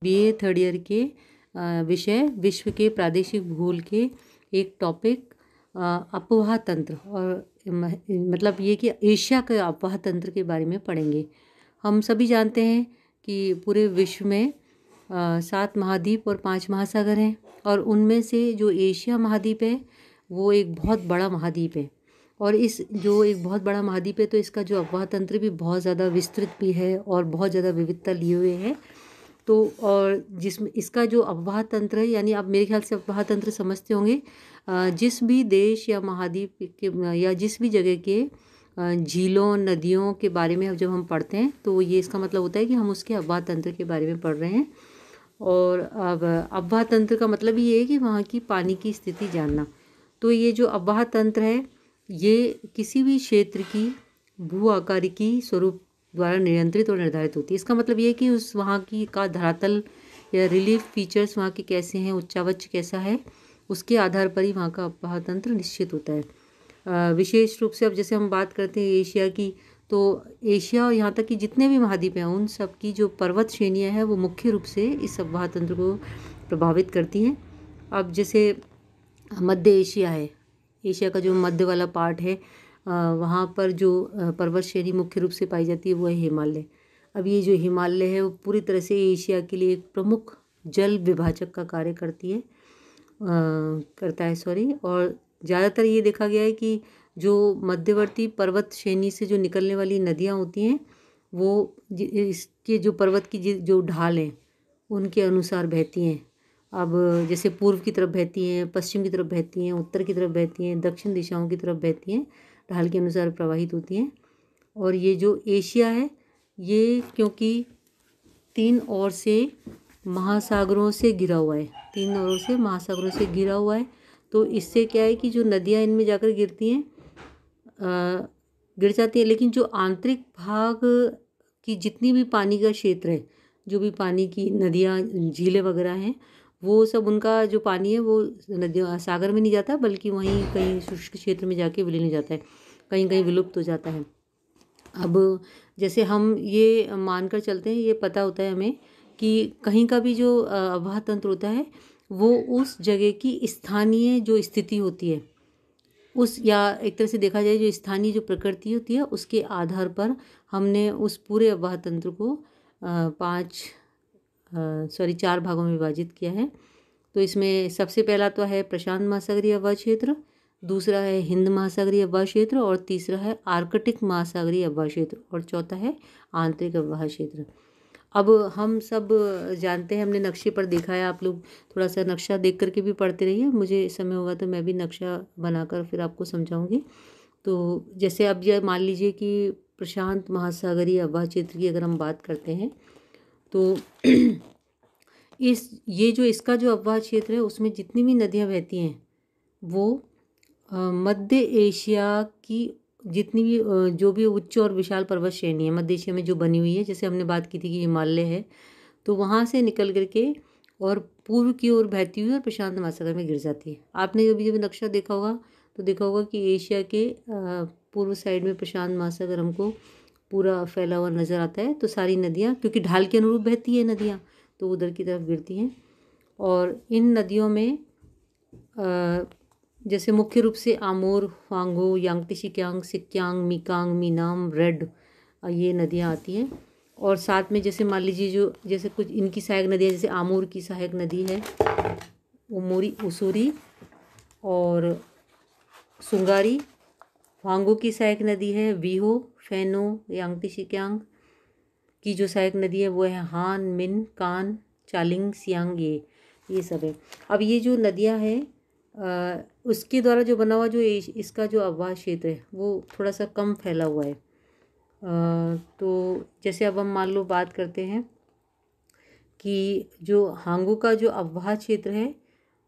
BA third year के विषय विश्व के प्रादेशिक भूगोल के एक टॉपिक अपवाह तंत्र और मतलब ये कि एशिया के अपवाह तंत्र के बारे में पढ़ेंगे। हम सभी जानते हैं कि पूरे विश्व में 7 महाद्वीप और 5 महासागर हैं और उनमें से जो एशिया महाद्वीप है वो एक बहुत बड़ा महाद्वीप है और इस जो एक बहुत बड़ा महाद्वीप है तो इसका जो अपवाह तंत्र भी बहुत ज़्यादा विस्तृत भी है और बहुत ज़्यादा विविधता लिए हुए है। तो और जिसमें इसका जो अपवाह तंत्र है, यानी आप मेरे ख्याल से अपवाह तंत्र समझते होंगे, जिस भी देश या महाद्वीप के या जिस भी जगह के झीलों नदियों के बारे में जब हम पढ़ते हैं तो ये इसका मतलब होता है कि हम उसके अपवाह तंत्र के बारे में पढ़ रहे हैं। और अब अपवाह तंत्र का मतलब ये है कि वहाँ की पानी की स्थिति जानना। तो ये जो अपवाह तंत्र है ये किसी भी क्षेत्र की भू आकारिकी स्वरूप द्वारा नियंत्रित और निर्धारित होती है। इसका मतलब ये है कि उस वहाँ की का धरातल या रिलीफ फीचर्स वहाँ के कैसे हैं, उच्चावच कैसा है, उसके आधार पर ही वहाँ का अपवाह तंत्र निश्चित होता है। विशेष रूप से अब जैसे हम बात करते हैं एशिया की, तो एशिया और यहाँ तक कि जितने भी महाद्वीप हैं उन सब की जो पर्वत श्रेणियाँ हैं वो मुख्य रूप से इस अपवाह तंत्र को प्रभावित करती हैं। अब जैसे मध्य एशिया है, एशिया का जो मध्य वाला पार्ट है वहाँ पर जो पर्वत श्रेणी मुख्य रूप से पाई जाती है वो है हिमालय। अब ये जो हिमालय है वो पूरी तरह से एशिया के लिए एक प्रमुख जल विभाजक का कार्य करता है और ज़्यादातर ये देखा गया है कि जो मध्यवर्ती पर्वत श्रेणी से जो निकलने वाली नदियाँ होती हैं वो इसके जो पर्वत की जो ढाल हैं उनके अनुसार बहती हैं। अब जैसे पूर्व की तरफ बहती हैं, पश्चिम की तरफ बहती हैं, उत्तर की तरफ बहती हैं, दक्षिण दिशाओं की तरफ बहती हैं, ढाल के अनुसार प्रवाहित होती हैं। और ये जो एशिया है ये क्योंकि 3 ओर से महासागरों से घिरा हुआ है, 3 ओर से महासागरों से घिरा हुआ है, तो इससे क्या है कि जो नदियाँ इनमें जाकर गिरती हैं गिर जाती हैं, लेकिन जो आंतरिक भाग की जितनी भी पानी का क्षेत्र है, जो भी पानी की नदियाँ झीलें वगैरह हैं वो सब उनका जो पानी है वो नदियों सागर में नहीं जाता बल्कि वहीं कहीं शुष्क क्षेत्र में जाके विलीन हो जाता है, कहीं कहीं विलुप्त हो जाता है। अब जैसे हम ये मानकर चलते हैं, ये पता होता है हमें कि कहीं का भी जो अपवाह तंत्र होता है वो उस जगह की स्थानीय जो स्थिति होती है उस, या एक तरह से देखा जाए जो स्थानीय जो प्रकृति होती है उसके आधार पर हमने उस पूरे अपवाह तंत्र को 4 भागों में विभाजित किया है। तो इसमें सबसे पहला तो है प्रशांत महासागरीय अपवाह क्षेत्र, दूसरा है हिंद महासागरीय अपवाह क्षेत्र और तीसरा है आर्कटिक महासागरीय अपवाह क्षेत्र और चौथा है आंतरिक अपवाह क्षेत्र। अब हम सब जानते हैं, हमने नक्शे पर देखा है, आप लोग थोड़ा सा नक्शा देख करके भी पढ़ते रहिए, मुझे समय होगा तो मैं भी नक्शा बनाकर फिर आपको समझाऊंगी। तो जैसे अब ये मान लीजिए कि प्रशांत महासागरीय अपवाह क्षेत्र की अगर हम बात करते हैं तो ये जो इसका जो अपवाह क्षेत्र है उसमें जितनी भी नदियाँ बहती हैं वो मध्य एशिया की जितनी भी जो भी उच्च और विशाल पर्वत श्रेणी है मध्य एशिया में जो बनी हुई है, जैसे हमने बात की थी कि हिमालय है, तो वहाँ से निकल करके और पूर्व की ओर बहती हुई और प्रशांत महासागर में गिर जाती है। आपने जब नक्शा देखा होगा तो देखा होगा कि एशिया के पूर्व साइड में प्रशांत महासागर हमको पूरा फैला हुआ नज़र आता है। तो सारी नदियाँ क्योंकि ढाल के अनुरूप बहती है नदियाँ तो उधर की तरफ गिरती हैं। और इन नदियों में जैसे मुख्य रूप से आमोर, ह्वांगहो, यांगत्से सिक्यांग, मीकांग, मीनाम, रेड ये नदियाँ आती हैं। और साथ में जैसे मान लीजिए जो जैसे कुछ इनकी सहायक नदियाँ, जैसे आमोर की सहायक नदी है उसूरी और सुंगारी, ह्वांगहो की सहायक नदी है वीहो, फेनो, यांगत्से की जो सहायक नदी है वो है हान, मिन, कान, चालिंग, सियांग, ये सब है। अब ये जो नदियाँ हैं उसके द्वारा जो बना हुआ जो इसका जो अपवाह क्षेत्र है वो थोड़ा सा कम फैला हुआ है। तो जैसे अब हम मान लो बात करते हैं कि जो ह्वांगहो का जो अपवाह क्षेत्र है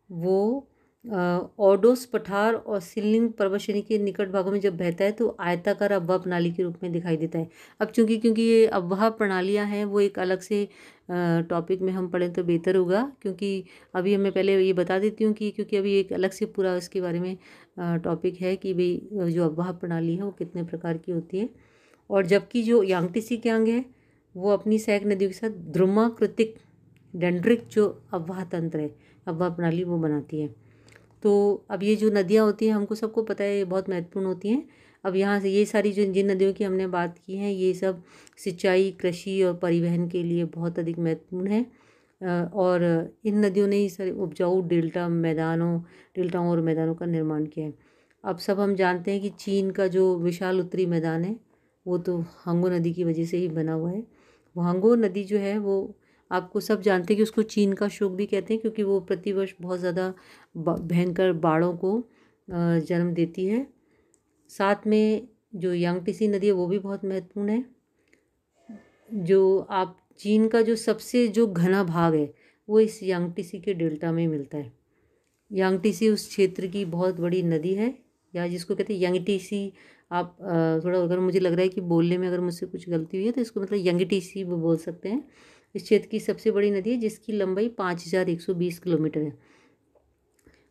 वो ओडोस पठार और सिलिंग पर्वत श्रेणी के निकट भागों में जब बहता है तो आयताकार अपवाह प्रणाली के रूप में दिखाई देता है। अब क्योंकि ये अपवाह प्रणालियाँ हैं वो एक अलग से टॉपिक में हम पढ़ें तो बेहतर होगा, क्योंकि अभी मैं पहले ये बता देती हूँ कि क्योंकि अभी एक अलग से पूरा इसके बारे में टॉपिक है कि भाई जो अपवाह प्रणाली है वो कितने प्रकार की होती है। और जबकि जो यांगत्से है वो अपनी सहायक नदियों के साथ ध्रुमाकृतिक डेंड्रिक जो अफवाह तंत्र है, अफवाह प्रणाली, वो बनाती है। तो अब ये जो नदियाँ होती हैं हमको सबको पता है ये बहुत महत्वपूर्ण होती हैं। अब यहाँ से ये सारी जो जिन नदियों की हमने बात की है ये सब सिंचाई, कृषि और परिवहन के लिए बहुत अधिक महत्वपूर्ण है। और इन नदियों ने ही सारे उपजाऊ डेल्टाओं और मैदानों का निर्माण किया है। अब सब हम जानते हैं कि चीन का जो विशाल उत्तरी मैदान है वो तो हांगो नदी की वजह से ही बना हुआ है। वो हांगो नदी जो है वो आपको सब जानते हैं कि उसको चीन का शोक भी कहते हैं, क्योंकि वो प्रतिवर्ष बहुत ज़्यादा भयंकर बाढ़ों को जन्म देती है। साथ में जो यांगटीसी नदी है वो भी बहुत महत्वपूर्ण है। जो आप चीन का जो सबसे जो घना भाग है वो इस यांगटीसी के डेल्टा में मिलता है। यांगटीसी उस क्षेत्र की बहुत बड़ी नदी है, या जिसको कहते हैं यांगटीसी। आप थोड़ा अगर मुझे लग रहा है कि बोलने में अगर मुझसे कुछ गलती हुई है तो इसको मतलब यांगटीसी वो बोल सकते हैं। इस क्षेत्र की सबसे बड़ी नदी है जिसकी लंबाई 5120 किलोमीटर है।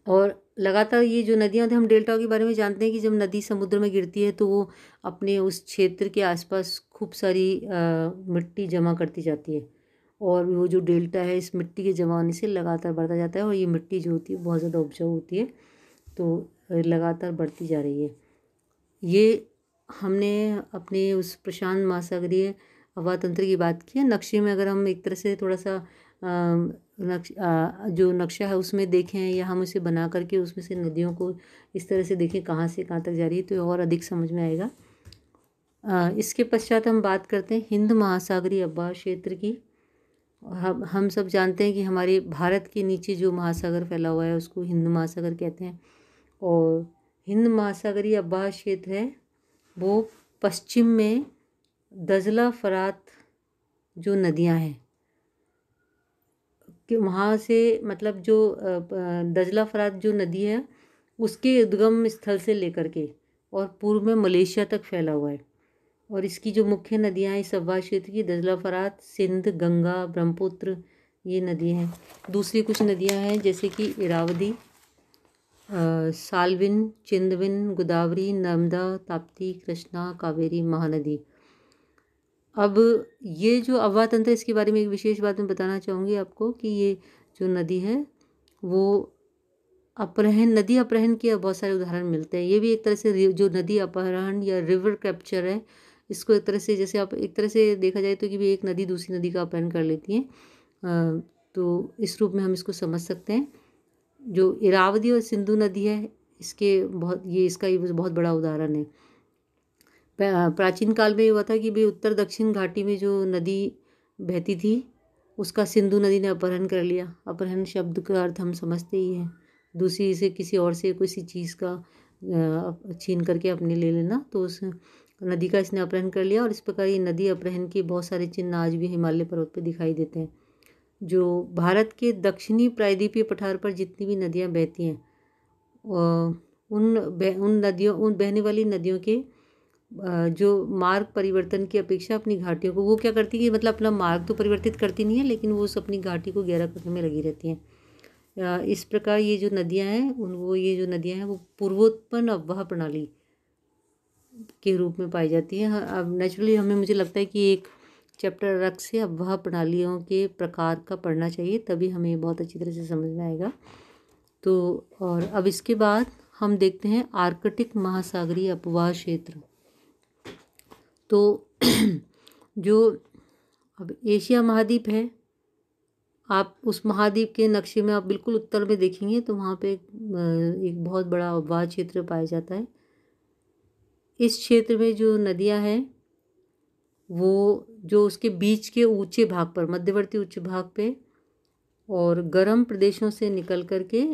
और लगातार ये जो नदियाँ होती हैं, हम डेल्टा के बारे में जानते हैं कि जब नदी समुद्र में गिरती है तो वो अपने उस क्षेत्र के आसपास खूब सारी मिट्टी जमा करती जाती है, और वो जो डेल्टा है इस मिट्टी के जमा होने से लगातार बढ़ता जाता है, और ये मिट्टी जो होती है बहुत ज़्यादा उपजाऊ होती है, तो लगातार बढ़ती जा रही है। ये हमने अपने उस प्रशांत महासागरीय हवा तंत्र की बात की है। नक्शे में अगर हम एक तरह से थोड़ा सा जो नक्शा है उसमें देखें, या हम उसे बना करके उसमें से नदियों को इस तरह से देखें कहाँ से कहाँ तक जा रही है, तो और अधिक समझ में आएगा। इसके पश्चात हम बात करते हैं हिंद महासागरीय अववाह क्षेत्र की। हम सब जानते हैं कि हमारे भारत के नीचे जो महासागर फैला हुआ है उसको हिंद महासागर कहते हैं, और हिंद महासागरीय अववाह क्षेत्र है वो पश्चिम में दजला फरात जो नदियां हैं कि वहाँ से मतलब जो दजला फरात जो नदी है उसके उद्गम स्थल से लेकर के और पूर्व में मलेशिया तक फैला हुआ है। और इसकी जो मुख्य नदियाँ हैं इस अववाह क्षेत्र की दजला फरात, सिंध, गंगा, ब्रह्मपुत्र, ये नदियाँ हैं। दूसरी कुछ नदियाँ हैं जैसे कि इरावदी, साल्विन, चिंदविन, गोदावरी, नर्मदा, ताप्ती, कृष्णा, कावेरी, महानदी। अब ये जो अववाह तंत्र है इसके बारे में एक विशेष बात मैं बताना चाहूँगी आपको कि ये जो नदी है वो नदी अपहरण के बहुत सारे उदाहरण मिलते हैं। ये भी एक तरह से जो नदी अपहरण या रिवर कैप्चर है, इसको एक तरह से जैसे आप एक तरह से देखा जाए तो कि भी एक नदी दूसरी नदी का अपहरण कर लेती है, तो इस रूप में हम इसको समझ सकते हैं। जो इरावदी और सिंधु नदी है इसका बहुत बड़ा उदाहरण है। प्राचीन काल में ये हुआ था कि भाई उत्तर दक्षिण घाटी में जो नदी बहती थी उसका सिंधु नदी ने अपहरण कर लिया। अपहरण शब्द का अर्थ हम समझते ही हैं, दूसरी से किसी और से किसी चीज़ का छीन करके अपने ले लेना, तो उस नदी का इसने अपहरण कर लिया। और इस प्रकार ये नदी अपहरण के बहुत सारे चिन्ह आज भी हिमालय पर्वत पर दिखाई देते हैं। जो भारत के दक्षिणी प्रायद्वीपीय पठार पर जितनी भी नदियाँ बहती हैं उन बहने वाली नदियों के जो मार्ग परिवर्तन की अपेक्षा अपनी घाटियों को वो क्या करती है कि मतलब अपना मार्ग तो परिवर्तित करती नहीं है, लेकिन वो अपनी घाटी को गहरा करने में लगी रहती हैं। इस प्रकार ये जो नदियाँ हैं वो पूर्वोत्पन्न अववाह प्रणाली के रूप में पाई जाती है। अब नेचुरली मुझे लगता है कि एक चैप्टर अलग से अववाह प्रणालियों के प्रकार का पढ़ना चाहिए, तभी हमें बहुत अच्छी तरह से समझ में आएगा। तो और अब इसके बाद हम देखते हैं आर्कटिक महासागरीय अपवाह क्षेत्र। तो जो अब एशिया महाद्वीप है, आप उस महाद्वीप के नक्शे में आप बिल्कुल उत्तर में देखेंगे तो वहाँ पे एक बहुत बड़ा अपवाह क्षेत्र पाया जाता है। इस क्षेत्र में जो नदियाँ हैं वो जो उसके बीच के ऊंचे भाग पर, मध्यवर्ती उच्च भाग पे और गर्म प्रदेशों से निकल करके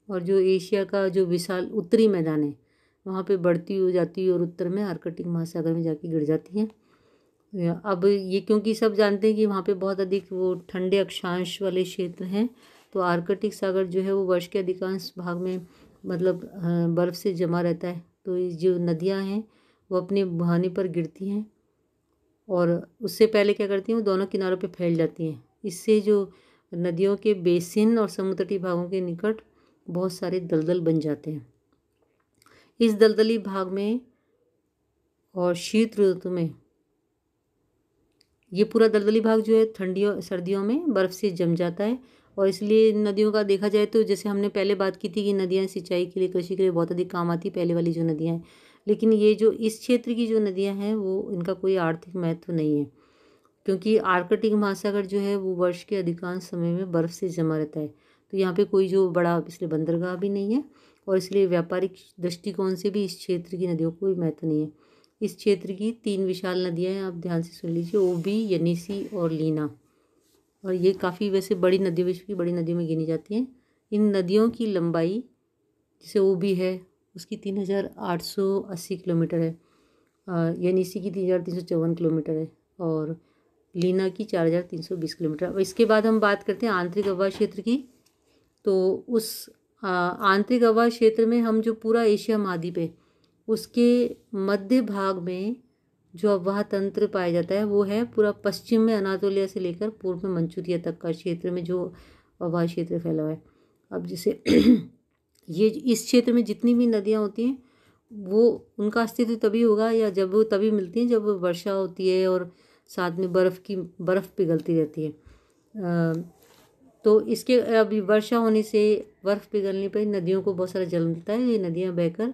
और जो एशिया का जो विशाल उत्तरी मैदान है वहाँ पे बढ़ती हो जाती है और उत्तर में आर्कटिक महासागर में जाके गिर जाती हैं। अब ये क्योंकि सब जानते हैं कि वहाँ पे बहुत अधिक वो ठंडे अक्षांश वाले क्षेत्र हैं, तो आर्कटिक सागर जो है वो वर्ष के अधिकांश भाग में मतलब बर्फ़ से जमा रहता है। तो ये जो नदियाँ हैं वो अपने बहाने पर गिरती हैं और उससे पहले क्या करती हैं वो दोनों किनारों पे फैल जाती हैं। इससे जो नदियों के बेसिन और समुद्र तटीय भागों के निकट बहुत सारे दलदल बन जाते हैं। इस दलदली भाग में और शीत ऋतु में ये पूरा दलदली भाग जो है ठंडियों सर्दियों में बर्फ़ से जम जाता है, और इसलिए नदियों का देखा जाए तो जैसे हमने पहले बात की थी कि नदियाँ सिंचाई के लिए, कृषि के लिए बहुत अधिक काम आती है पहले वाली जो नदियाँ हैं। लेकिन ये जो इस क्षेत्र की जो नदियाँ हैं वो इनका कोई आर्थिक महत्व नहीं है, क्योंकि आर्कटिक महासागर जो है वो वर्ष के अधिकांश समय में बर्फ़ से जमा रहता है। तो यहाँ पे कोई जो बड़ा इसलिए बंदरगाह भी नहीं है, और इसलिए व्यापारिक दृष्टिकोण से भी इस क्षेत्र की नदियों को कोई महत्व नहीं है। इस क्षेत्र की 3 विशाल नदियाँ हैं, आप ध्यान से सुन लीजिए, ओबी, यनीसी और लीना। और ये काफ़ी वैसे बड़ी नदी, विश्व की बड़ी नदियों में गिनी जाती हैं। इन नदियों की लंबाई, जैसे ओबी है उसकी 3880 किलोमीटर है, यनीसी की 3354 किलोमीटर है, और लीना की 4320 किलोमीटर। और इसके बाद हम बात करते हैं आंतरिक अववाह क्षेत्र की। तो उस आंतरिक अववाह क्षेत्र में हम जो पूरा एशिया महाद्वीप है उसके मध्य भाग में जो अववाह तंत्र पाया जाता है वो है पूरा पश्चिम में अनातोलिया से लेकर पूर्व में मंचूरिया तक का क्षेत्र में जो अववाह क्षेत्र फैला हुआ है। अब जैसे ये इस क्षेत्र में जितनी भी नदियाँ होती हैं वो उनका अस्तित्व तभी होगा या जब वो तभी मिलती हैं जब वर्षा होती है और साथ में बर्फ़ पिघलती रहती है। तो इसके अभी वर्षा होने से, बर्फ़ पिघलने पर नदियों को बहुत सारा जल मिलता है। ये नदियाँ बहकर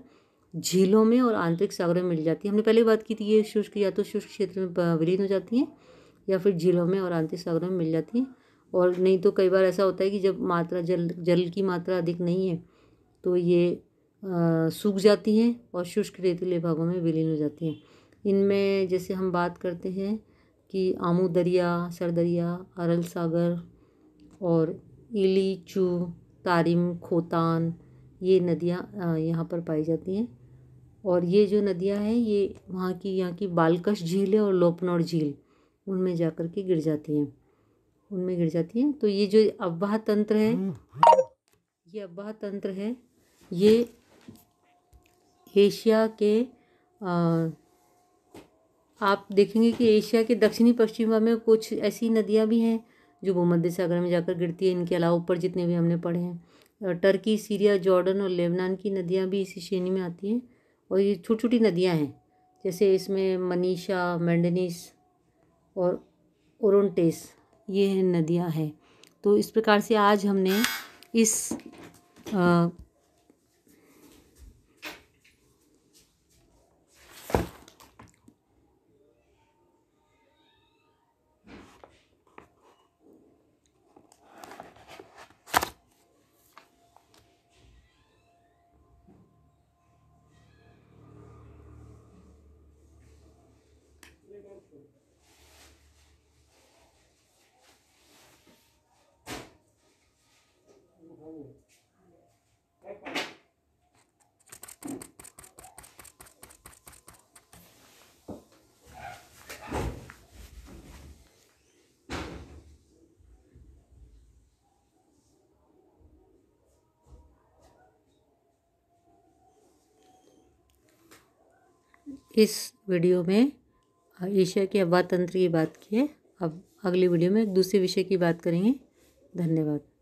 झीलों में और आंतरिक सागरों में मिल जाती हैं। हमने पहले बात की थी ये शुष्क या तो शुष्क क्षेत्र में विलीन हो जाती हैं या फिर झीलों में और आंतरिक सागरों में मिल जाती हैं। और नहीं तो कई बार ऐसा होता है कि जब मात्रा जल की मात्रा अधिक नहीं है तो ये सूख जाती हैं और शुष्क रेतीले भागों में विलीन हो जाती हैं। इनमें जैसे हम बात करते हैं कि आमू दरिया, सरदरिया, अरल सागर और इलीचू, तारिम, खोतान, ये नदियाँ यहाँ पर पाई जाती हैं। और ये जो नदियाँ हैं ये यहाँ की बालकश झील है और लोपनौर झील उनमें जाकर के गिर जाती हैं। तो ये जो अववाह तंत्र है ये एशिया के आप देखेंगे कि एशिया के दक्षिणी पश्चिम में कुछ ऐसी नदियाँ भी हैं जो भूमध्य सागर में जाकर गिरती है। इनके अलावा ऊपर जितने भी हमने पढ़े हैं, टर्की, सीरिया, जॉर्डन और लेबनान की नदियाँ भी इसी श्रेणी में आती हैं। और ये छोटी छोटी नदियाँ हैं, जैसे इसमें मनीषा, मैंडनीस और ओरोंटेस, ये नदियाँ हैं। तो इस प्रकार से आज हमने इस इस वीडियो में एशिया के अववाह तंत्र की बात की है। अब अगले वीडियो में दूसरे विषय की बात करेंगे। धन्यवाद।